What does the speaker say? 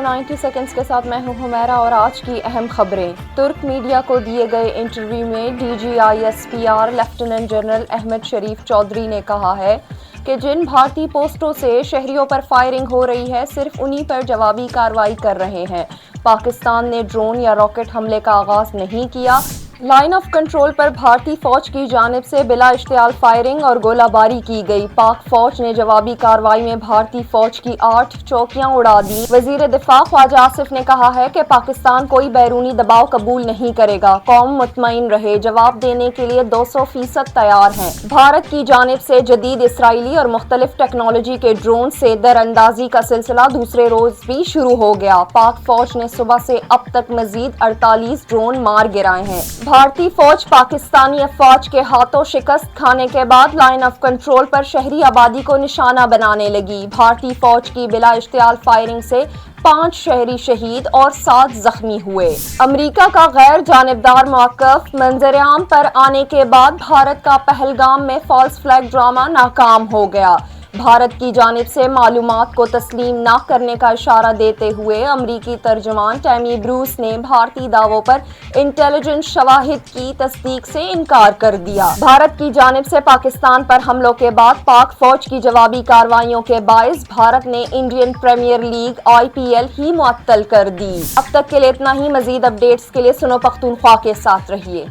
90 seconds کے ساتھ میں ہوں حمیرہ اور آج کی اہم خبریں۔ ترک میڈیا کو دیے گئے انٹرویو میں DGISPR لیفٹیننٹ جنرل احمد شریف چودھری نے کہا ہے کہ جن بھارتی پوسٹوں سے شہریوں پر فائرنگ ہو رہی ہے صرف انہی پر جوابی کارروائی کر رہے ہیں۔ پاکستان نے ڈرون یا راکٹ حملے کا آغاز نہیں کیا۔ لائن آف کنٹرول پر بھارتی فوج کی جانب سے بلا اشتعال فائرنگ اور گولہ باری کی گئی۔ پاک فوج نے جوابی کارروائی میں بھارتی فوج کی 8 چوکیاں اڑا دیں۔ وزیر دفاع خواجہ آصف نے کہا ہے کہ پاکستان کوئی بیرونی دباؤ قبول نہیں کرے گا۔ قوم مطمئن رہے، جواب دینے کے لیے 200% تیار ہیں۔ بھارت کی جانب سے جدید اسرائیلی اور مختلف ٹیکنالوجی کے ڈرون سے در اندازی کا سلسلہ دوسرے روز بھی شروع ہو گیا۔ پاک فوج نے صبح سے اب تک مزید 48 ڈرون مار گرائے ہیں۔ بھارتی فوج پاکستانی افواج کے ہاتھوں شکست کھانے کے بعد لائن آف کنٹرول پر شہری آبادی کو نشانہ بنانے لگی۔ بھارتی فوج کی بلا اشتعال فائرنگ سے 5 شہری شہید اور 7 زخمی ہوئے۔ امریکہ کا غیر جانبدار موقف منظر عام پر آنے کے بعد بھارت کا پہلگام میں فالس فلیگ ڈرامہ ناکام ہو گیا۔ بھارت کی جانب سے معلومات کو تسلیم نہ کرنے کا اشارہ دیتے ہوئے امریکی ترجمان ٹیمی بروس نے بھارتی دعووں پر انٹیلیجنس شواہد کی تصدیق سے انکار کر دیا۔ بھارت کی جانب سے پاکستان پر حملوں کے بعد پاک فوج کی جوابی کارروائیوں کے باعث بھارت نے انڈین پریمیئر لیگ IPL ہی معطل کر دی۔ اب تک کے لیے اتنا ہی۔ مزید اپڈیٹس کے لیے سنو پختونخوا کے ساتھ رہیے۔